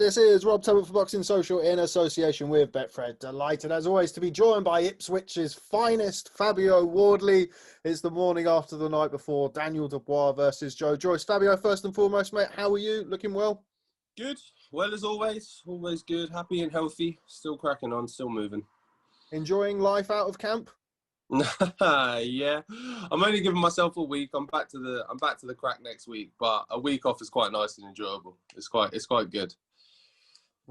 This is Rob Tubber for Boxing Social in association with Betfred. Delighted as always to be joined by Ipswich's finest, Fabio Wardley. It's the morning after the night before Daniel Dubois versus Joyce. Fabio, first and foremost, mate, how are you? Looking well? Good. Well, as always. Always good. Happy and healthy. Still cracking on. Still moving. Enjoying life out of camp? Yeah. I'm only giving myself a week. I'm back to the crack next week, but a week off is quite nice and enjoyable. It's quite good.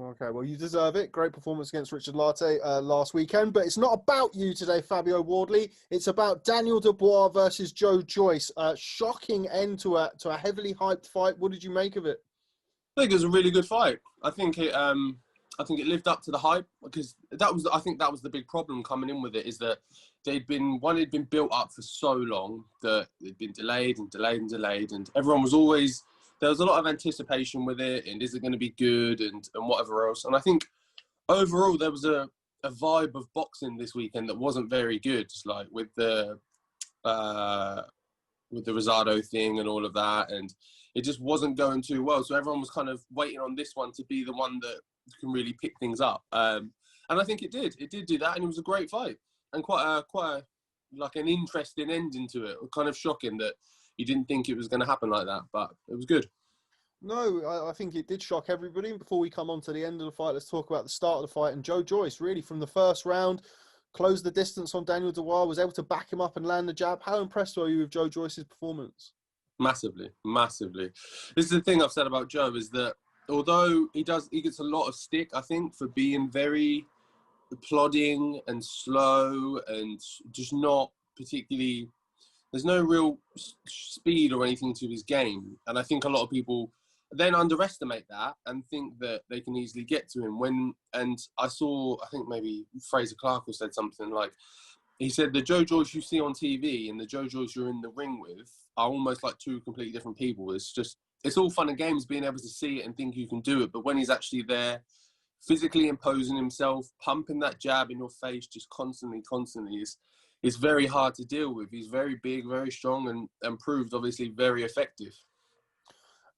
Okay, well, you deserve it. Great performance against Richard Latte last weekend, but it's not about you today, Fabio Wardley. It's about Daniel Dubois versus Joyce. Shocking end to a heavily hyped fight. What did you make of it? I think it was a really good fight. I think it lived up to the hype, because I think that was the big problem coming in with it, is that it'd been built up for so long that it'd been delayed, and everyone was always, there was a lot of anticipation with it, and is it going to be good, and whatever else. And I think overall there was a vibe of boxing this weekend that wasn't very good, like with the Rosado thing and all of that, and it just wasn't going too well. So everyone was kind of waiting on this one to be the one that can really pick things up. And I think it did. It did do that, and it was a great fight and quite a like an interesting ending to it. Kind of shocking that you didn't think it was going to happen like that, but it was good. No, I think it did shock everybody. And before we come on to the end of the fight, let's talk about the start of the fight. And Joyce, really, from the first round, closed the distance on Daniel Dubois, was able to back him up and land the jab. How impressed were you with Joyce's performance? Massively. This is the thing I've said about Joe, is that although he gets a lot of stick, I think, for being very plodding and slow and just not particularly, there's no real speed or anything to his game. And I think a lot of people then underestimate that and think that they can easily get to him. And I think maybe Fraser Clark said something like, he said the Joyce you see on TV and the Joyce you're in the ring with are almost like two completely different people. It's all fun and games being able to see it and think you can do it. But when he's actually there, physically imposing himself, pumping that jab in your face just constantly is very hard to deal with. He's very big, very strong, and proved obviously very effective.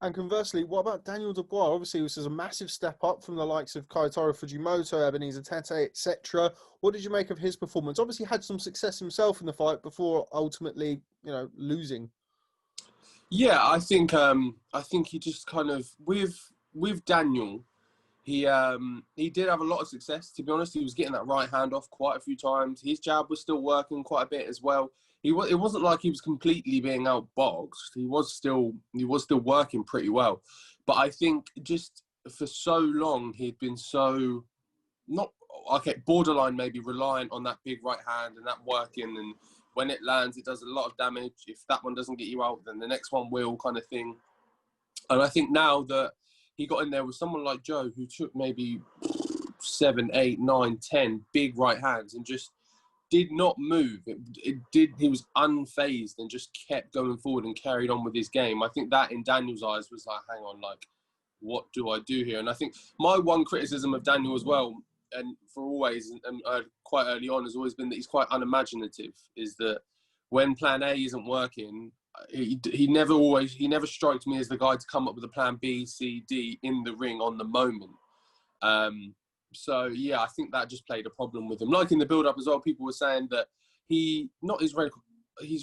And conversely, what about Daniel Dubois? Obviously, this is a massive step up from the likes of Kaitaro Fujimoto, Ebenezer Tete, etc. What did you make of his performance? Obviously, had some success himself in the fight before ultimately, losing. Yeah, I think he just kind of, with Daniel, he did have a lot of success. To be honest, he was getting that right hand off quite a few times. His jab was still working quite a bit as well. It wasn't like he was completely being outboxed. He was still working pretty well. But I think just for so long he'd been so borderline maybe reliant on that big right hand and that working, and when it lands it does a lot of damage. If that one doesn't get you out, then the next one will, kind of thing. And I think now that he got in there with someone like Joe, who took maybe 7, 8, 9, 10 big right hands and just did not move. He was unfazed and just kept going forward and carried on with his game. I think that in Daniel's eyes was like, hang on, like, what do I do here? And I think my one criticism of Daniel as well, and for always, and quite early on, has always been that he's quite unimaginative, is that when plan A isn't working, he never strikes me as the guy to come up with a plan B, C, D in the ring on the moment. So yeah, I think that just played a problem with him. Like in the build-up as well, people were saying that his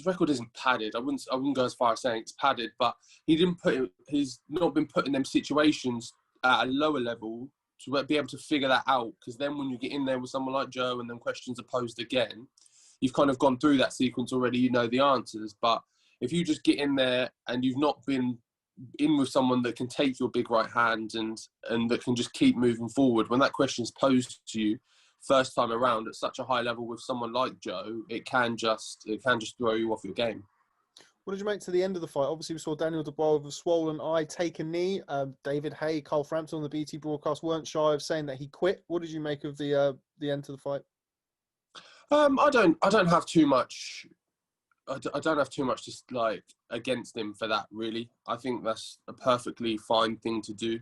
record isn't padded. I wouldn't go as far as saying it's padded, but he's not been put in them situations at a lower level to be able to figure that out. Because then when you get in there with someone like Joe and then questions are posed again, you've kind of gone through that sequence already, you know the answers. But if you just get in there and you've not been in with someone that can take your big right hand and that can just keep moving forward, when that question is posed to you first time around at such a high level with someone like Joe, it can just throw you off your game. What did you make to the end of the fight? Obviously, we saw Daniel Dubois with a swollen eye take a knee. David Hay, Carl Frampton on the BT broadcast weren't shy of saying that he quit. What did you make of the end to the fight? I don't have too much. I don't have too much just like against him for that, really. I think that's a perfectly fine thing to do.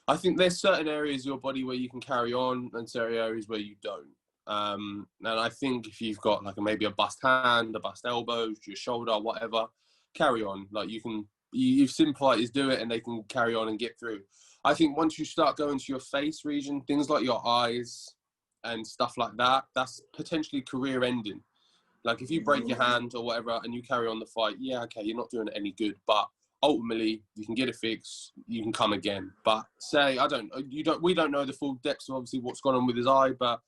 I think there's certain areas of your body where you can carry on and certain areas where you don't. And I think if you've got like maybe a bust hand, a bust elbow, your shoulder, whatever, carry on. Like you've seen fighters do it and they can carry on and get through. I think once you start going to your face region, things like your eyes and stuff like that, that's potentially career ending. Like if you break your hand or whatever and you carry on the fight, yeah, okay, you're not doing it any good, but ultimately you can get it fixed, you can come again. But say, we don't know the full depths of obviously what's gone on with his eye, but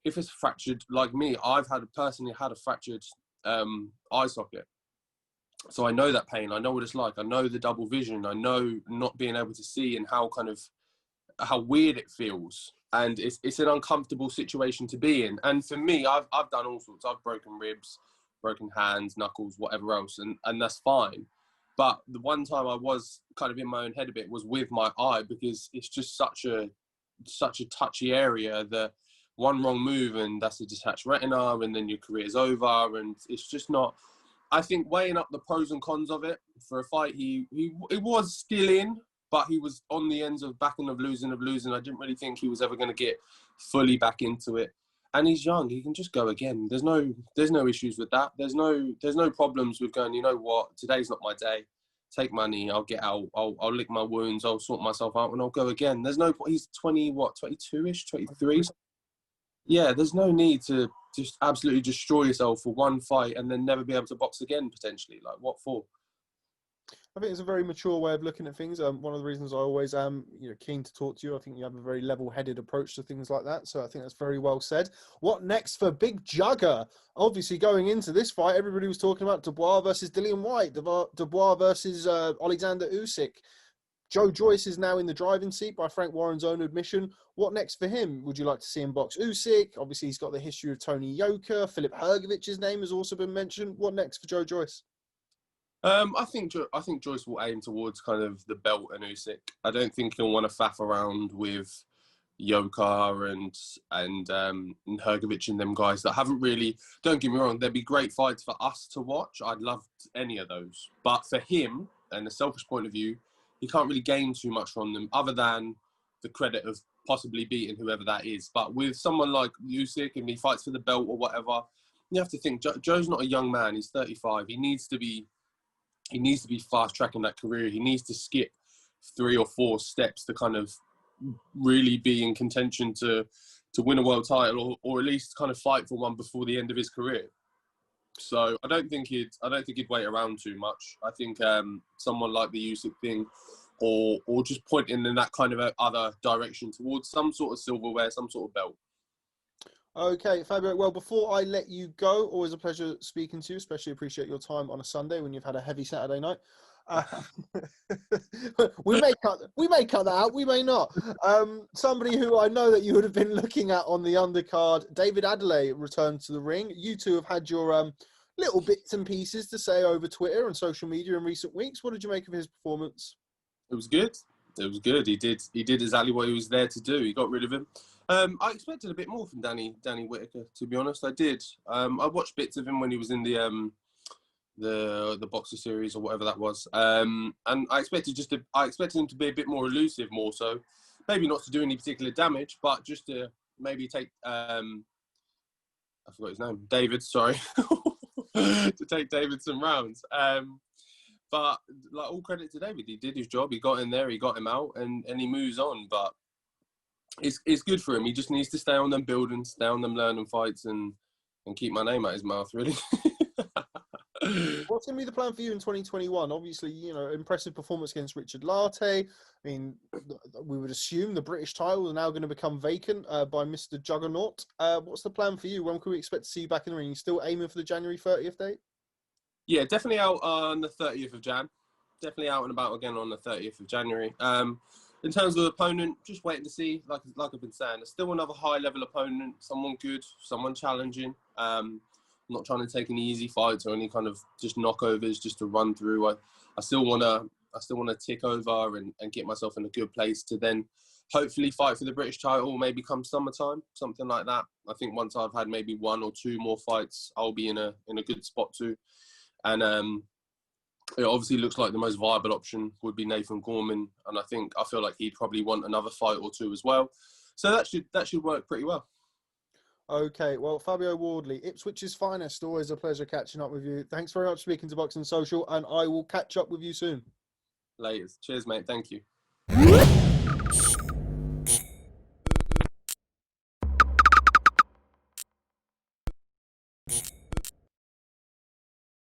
if it's fractured, like me, I've personally had a fractured eye socket. So I know that pain. I know what it's like. I know the double vision. I know not being able to see and how weird it feels. And it's an uncomfortable situation to be in. And for me, I've done all sorts. I've broken ribs, broken hands, knuckles, whatever else, and that's fine. But the one time I was kind of in my own head a bit was with my eye, because it's just such a touchy area that one wrong move and that's a detached retina, and then your career's over. And it's just not. I think weighing up the pros and cons of it for a fight, he was still in, but he was on the ends of backing of losing. I didn't really think he was ever going to get fully back into it. And he's young; he can just go again. There's no issues with that. There's no problems with going, you know what, today's not my day. Take money, I'll get out. I'll lick my wounds. I'll sort myself out, and I'll go again. There's no. He's 22-ish, 23. Yeah, there's no need to just absolutely destroy yourself for one fight and then never be able to box again, potentially. Like, what for? I think it's a very mature way of looking at things. One of the reasons I always am, keen to talk to you. I think you have a very level-headed approach to things like that. So I think that's very well said. What next for Big Jugger? Obviously, going into this fight, everybody was talking about Dubois versus Dillian Whyte, Dubois versus Alexander Usyk. Joyce is now in the driving seat by Frank Warren's own admission. What next for him? Would you like to see him box Usyk? Obviously, he's got the history of Tony Yoka. Philip Hrgovic's name has also been mentioned. What next for Joyce? I think Joyce will aim towards kind of the belt and Usyk. I don't think he'll want to faff around with Yoka and Hrgovic and them guys that haven't really. Don't get me wrong, there'd be great fights for us to watch. I'd love any of those, but for him and the selfish point of view, he can't really gain too much from them other than the credit of possibly beating whoever that is. But with someone like Usyk and he fights for the belt or whatever, you have to think Joe's not a young man. He's 35. He needs to be fast tracking that career. He needs to skip 3 or 4 steps to kind of really be in contention to win a world title or at least kind of fight for one before the end of his career. So I don't think he'd wait around too much. I think someone like the Usyk thing, or just pointing in that kind of a other direction towards some sort of silverware, some sort of belt. Okay, Fabio. Well, before I let you go, always a pleasure speaking to you. Especially appreciate your time on a Sunday when you've had a heavy Saturday night. We may cut that out. We may not. Somebody who I know that you would have been looking at on the undercard, David Adelaide, returned to the ring. You two have had your little bits and pieces to say over Twitter and social media in recent weeks. What did you make of his performance? It was good. It was good. He did exactly what he was there to do. He got rid of him. I expected a bit more from Danny Whitaker, to be honest. I did. I watched bits of him when he was in the Boxer series or whatever that was. And I expected him to be a bit more elusive, more so. Maybe not to do any particular damage, but just to maybe take I forgot his name. David, sorry. To take David some rounds. But like, all credit to David. He did his job. He got in there. He got him out, and he moves on. But it's good for him. He just needs to stay on them buildings, stay on them learning fights, and keep my name out his mouth, really. What's going to be the plan for you in 2021? Obviously, impressive performance against Richard Latte. I mean, we would assume the British title is now going to become vacant by Mr. Juggernaut. What's the plan for you? When can we expect to see you back in the ring? You still aiming for the January 30th date? Yeah, definitely out on the 30th of Jan. Definitely out and about again on the 30th of January. In terms of the opponent, just waiting to see. Like I've been saying, there's still another high-level opponent, someone good, someone challenging. I'm not trying to take any easy fights or any kind of just knockovers just to run through. I still want to tick over and get myself in a good place to then hopefully fight for the British title, maybe come summertime, something like that. I think once I've had maybe 1 or 2 more fights, I'll be in a good spot too. And it obviously looks like the most viable option would be Nathan Gorman, and I feel like he'd probably want another fight or 2 as well. So that should work pretty well. Okay, well, Fabio Wardley, Ipswich's finest. Always a pleasure catching up with you. Thanks very much for speaking to Boxing Social, and I will catch up with you soon. Later. Cheers, mate. Thank you. Sports.